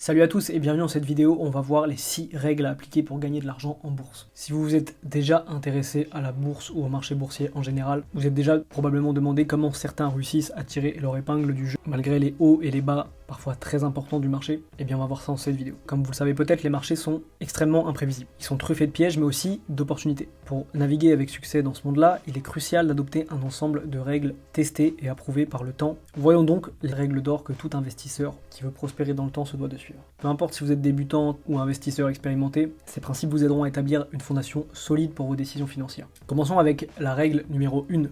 Salut à tous et bienvenue dans cette vidéo, on va voir les 6 règles à appliquer pour gagner de l'argent en bourse. Si vous vous êtes déjà intéressé à la bourse ou au marché boursier en général, vous êtes déjà probablement demandé comment certains réussissent à tirer leur épingle du jeu, malgré les hauts et les bas parfois très importants du marché. Et bien on va voir ça dans cette vidéo. Comme vous le savez peut-être, les marchés sont extrêmement imprévisibles. Ils sont truffés de pièges mais aussi d'opportunités. Pour naviguer avec succès dans ce monde-là, il est crucial d'adopter un ensemble de règles testées et approuvées par le temps. Voyons donc les règles d'or que tout investisseur qui veut prospérer dans le temps se doit de suivre. Peu importe si vous êtes débutant ou investisseur expérimenté, ces principes vous aideront à établir une fondation solide pour vos décisions financières. Commençons avec la règle numéro 1,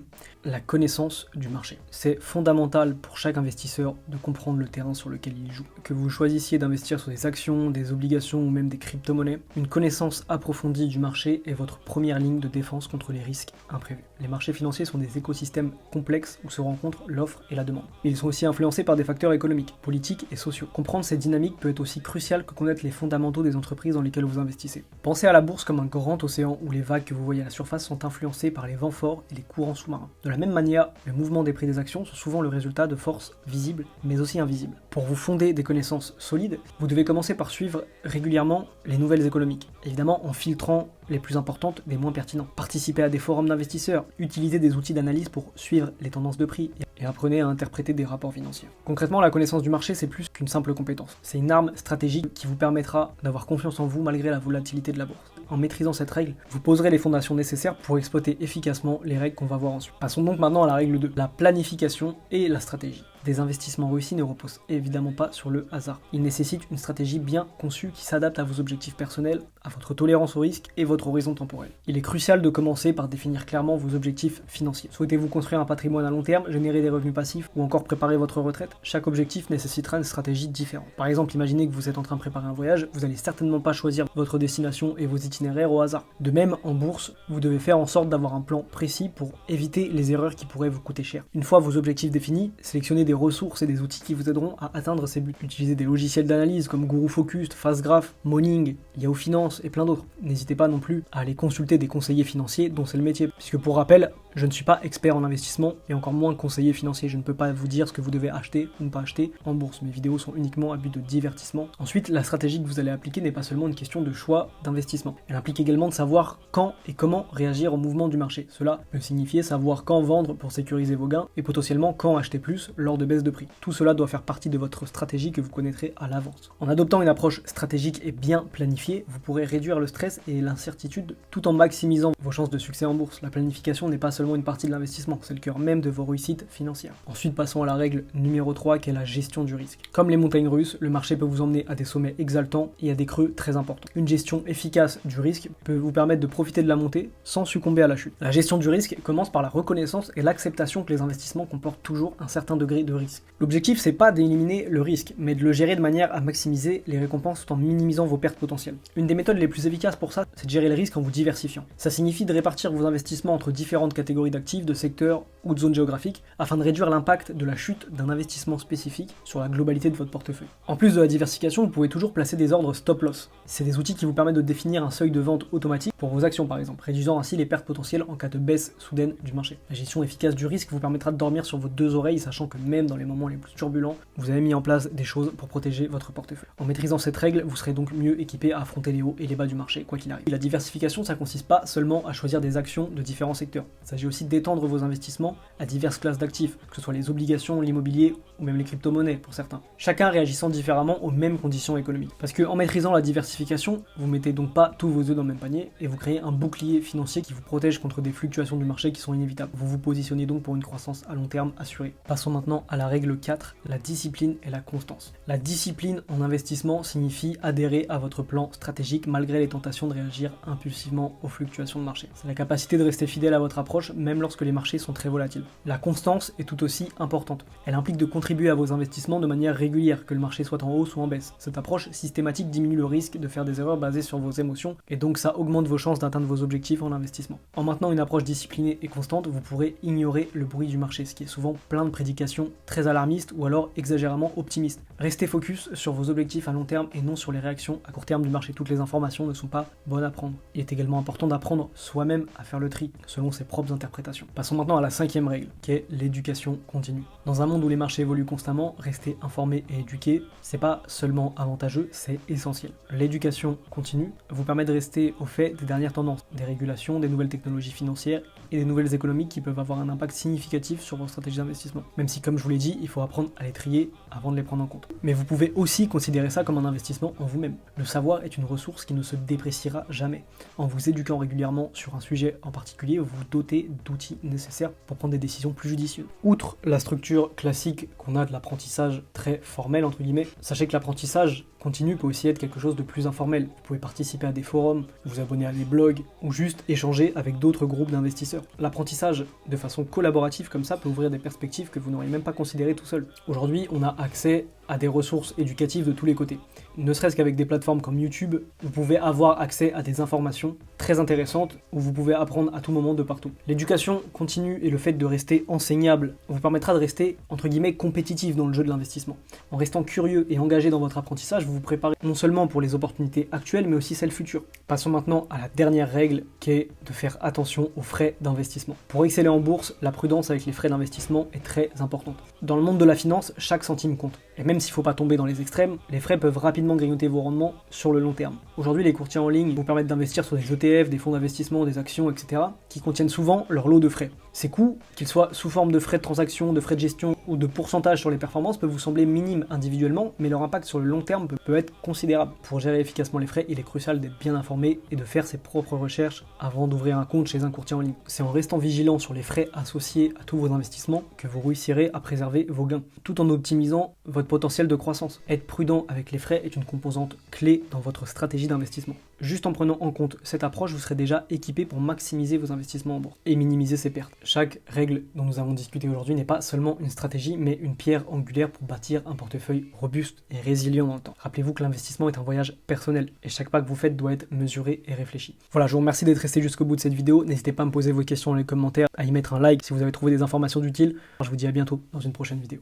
la connaissance du marché. C'est fondamental pour chaque investisseur de comprendre le terrain sur lequel il joue. Que vous choisissiez d'investir sur des actions, des obligations ou même des crypto-monnaies, une connaissance approfondie du marché est votre première ligne de défense contre les risques imprévus. Les marchés financiers sont des écosystèmes complexes où se rencontrent l'offre et la demande. Ils sont aussi influencés par des facteurs économiques, politiques et sociaux. Comprendre ces dynamiques peut être aussi crucial que connaître les fondamentaux des entreprises dans lesquelles vous investissez. Pensez à la bourse comme un grand océan où les vagues que vous voyez à la surface sont influencées par les vents forts et les courants sous-marins. De la même manière, le mouvement des prix des actions sont souvent le résultat de forces visibles mais aussi invisibles. Pour vous fonder des connaissances solides, vous devez commencer par suivre régulièrement les nouvelles économiques, évidemment en filtrant les plus importantes des moins pertinents. Participez à des forums d'investisseurs, utilisez des outils d'analyse pour suivre les tendances de prix et apprenez à interpréter des rapports financiers. Concrètement, la connaissance du marché, c'est plus qu'une simple compétence. C'est une arme stratégique qui vous permettra d'avoir confiance en vous malgré la volatilité de la bourse. En maîtrisant cette règle, vous poserez les fondations nécessaires pour exploiter efficacement les règles qu'on va voir ensuite. Passons donc maintenant à la règle 2, la planification et la stratégie. Des investissements réussis ne reposent évidemment pas sur le hasard. Ils nécessitent une stratégie bien conçue qui s'adapte à vos objectifs personnels, à votre tolérance au risque et votre horizon temporel. Il est crucial de commencer par définir clairement vos objectifs financiers. Souhaitez-vous construire un patrimoine à long terme, générer des revenus passifs ou encore préparer votre retraite? Chaque objectif nécessitera une stratégie différente. Par exemple, imaginez que vous êtes en train de préparer un voyage, vous n'allez certainement pas choisir votre destination et vos itinéraires au hasard. De même, en bourse, vous devez faire en sorte d'avoir un plan précis pour éviter les erreurs qui pourraient vous coûter cher. Une fois vos objectifs définis, sélectionnez des ressources et des outils qui vous aideront à atteindre ces buts. Utilisez des logiciels d'analyse comme Guru Focus, Fastgraph, Morning, Yahoo Finance et plein d'autres. N'hésitez pas non plus à aller consulter des conseillers financiers dont c'est le métier. Puisque pour rappel, je ne suis pas expert en investissement et encore moins conseiller financier. Je ne peux pas vous dire ce que vous devez acheter ou ne pas acheter en bourse. Mes vidéos sont uniquement à but de divertissement. Ensuite, la stratégie que vous allez appliquer n'est pas seulement une question de choix d'investissement. Elle implique également de savoir quand et comment réagir au mouvement du marché. Cela peut signifier savoir quand vendre pour sécuriser vos gains et potentiellement quand acheter plus lors de baisse de prix. Tout cela doit faire partie de votre stratégie que vous connaîtrez à l'avance. En adoptant une approche stratégique et bien planifiée, vous pourrez réduire le stress et l'incertitude tout en maximisant vos chances de succès en bourse. La planification n'est pas seulement une partie de l'investissement, c'est le cœur même de vos réussites financières. Ensuite, passons à la règle numéro 3 qui est la gestion du risque. Comme les montagnes russes, le marché peut vous emmener à des sommets exaltants et à des creux très importants. Une gestion efficace du risque peut vous permettre de profiter de la montée sans succomber à la chute. La gestion du risque commence par la reconnaissance et l'acceptation que les investissements comportent toujours un certain degré de risque. L'objectif, c'est pas d'éliminer le risque, mais de le gérer de manière à maximiser les récompenses tout en minimisant vos pertes potentielles. Une des méthodes les plus efficaces pour ça, c'est de gérer le risque en vous diversifiant. Ça signifie de répartir vos investissements entre différentes catégories d'actifs, de secteurs ou de zones géographiques, afin de réduire l'impact de la chute d'un investissement spécifique sur la globalité de votre portefeuille. En plus de la diversification, vous pouvez toujours placer des ordres stop-loss. C'est des outils qui vous permettent de définir un seuil de vente automatique pour vos actions par exemple, réduisant ainsi les pertes potentielles en cas de baisse soudaine du marché. La gestion efficace du risque vous permettra de dormir sur vos deux oreilles, sachant que même dans les moments les plus turbulents, vous avez mis en place des choses pour protéger votre portefeuille. En maîtrisant cette règle, vous serez donc mieux équipé à affronter les hauts et les bas du marché, quoi qu'il arrive. Et la diversification, ça consiste pas seulement à choisir des actions de différents secteurs. Il s'agit aussi d'étendre vos investissements à diverses classes d'actifs, que ce soit les obligations, l'immobilier ou même les crypto-monnaies pour certains. Chacun réagissant différemment aux mêmes conditions économiques. Parce que en maîtrisant la diversification, vous mettez donc pas tous vos œufs dans le même panier et vous créez un bouclier financier qui vous protège contre des fluctuations du marché qui sont inévitables. Vous vous positionnez donc pour une croissance à long terme assurée. Passons maintenant à la règle 4, la discipline et la constance. La discipline en investissement signifie adhérer à votre plan stratégique malgré les tentations de réagir impulsivement aux fluctuations de marché. C'est la capacité de rester fidèle à votre approche même lorsque les marchés sont très volatiles. La constance est tout aussi importante. Elle implique de contribuer à vos investissements de manière régulière, que le marché soit en hausse ou en baisse. Cette approche systématique diminue le risque de faire des erreurs basées sur vos émotions et donc ça augmente vos chances d'atteindre vos objectifs en investissement. En maintenant une approche disciplinée et constante, vous pourrez ignorer le bruit du marché, ce qui est souvent plein de prédications très alarmistes ou alors exagérément optimistes. Restez focus sur vos objectifs à long terme et non sur les réactions à court terme du marché. Toutes les informations ne sont pas bonnes à prendre. Il est également important d'apprendre soi-même à faire le tri selon ses propres d'interprétation. Passons maintenant à la 5e règle, qui est l'éducation continue. Dans un monde où les marchés évoluent constamment, rester informé et éduqué, c'est pas seulement avantageux, c'est essentiel. L'éducation continue vous permet de rester au fait des dernières tendances, des régulations, des nouvelles technologies financières et des nouvelles économiques qui peuvent avoir un impact significatif sur vos stratégies d'investissement. Même si, comme je vous l'ai dit, il faut apprendre à les trier avant de les prendre en compte. Mais vous pouvez aussi considérer ça comme un investissement en vous-même. Le savoir est une ressource qui ne se dépréciera jamais. En vous éduquant régulièrement sur un sujet en particulier, vous vous dotez d'outils nécessaires pour prendre des décisions plus judicieuses. Outre la structure classique qu'on a de l'apprentissage très formel, entre guillemets, sachez que l'apprentissage continu peut aussi être quelque chose de plus informel. Vous pouvez participer à des forums, vous abonner à des blogs, ou juste échanger avec d'autres groupes d'investisseurs. L'apprentissage de façon collaborative comme ça peut ouvrir des perspectives que vous n'auriez même pas considérées tout seul. Aujourd'hui, on a accès à des ressources éducatives de tous les côtés. Ne serait-ce qu'avec des plateformes comme YouTube, vous pouvez avoir accès à des informations très intéressantes où vous pouvez apprendre à tout moment de partout. L'éducation continue et le fait de rester enseignable vous permettra de rester, entre guillemets, compétitif dans le jeu de l'investissement. En restant curieux et engagé dans votre apprentissage, vous vous préparez non seulement pour les opportunités actuelles, mais aussi celles futures. Passons maintenant à la dernière règle, qui est de faire attention aux frais d'investissement. Pour exceller en bourse, la prudence avec les frais d'investissement est très importante. Dans le monde de la finance, chaque centime compte. Et même s'il ne faut pas tomber dans les extrêmes, les frais peuvent rapidement grignoter vos rendements sur le long terme. Aujourd'hui, les courtiers en ligne vous permettent d'investir sur des ETF, des fonds d'investissement, des actions, etc., qui contiennent souvent leur lot de frais. Ces coûts, qu'ils soient sous forme de frais de transaction, de frais de gestion ou de pourcentage sur les performances, peuvent vous sembler minimes individuellement, mais leur impact sur le long terme peut être considérable. Pour gérer efficacement les frais, il est crucial d'être bien informé et de faire ses propres recherches avant d'ouvrir un compte chez un courtier en ligne. C'est en restant vigilant sur les frais associés à tous vos investissements que vous réussirez à préserver vos gains, tout en optimisant votre potentiel de croissance. Être prudent avec les frais est une composante clé dans votre stratégie d'investissement. Juste en prenant en compte cette approche, vous serez déjà équipé pour maximiser vos investissements en bourse et minimiser ses pertes. Chaque règle dont nous avons discuté aujourd'hui n'est pas seulement une stratégie, mais une pierre angulaire pour bâtir un portefeuille robuste et résilient dans le temps. Rappelez-vous que l'investissement est un voyage personnel et chaque pas que vous faites doit être mesuré et réfléchi. Voilà, je vous remercie d'être resté jusqu'au bout de cette vidéo. N'hésitez pas à me poser vos questions dans les commentaires, à y mettre un like si vous avez trouvé des informations utiles. Je vous dis à bientôt dans une prochaine vidéo.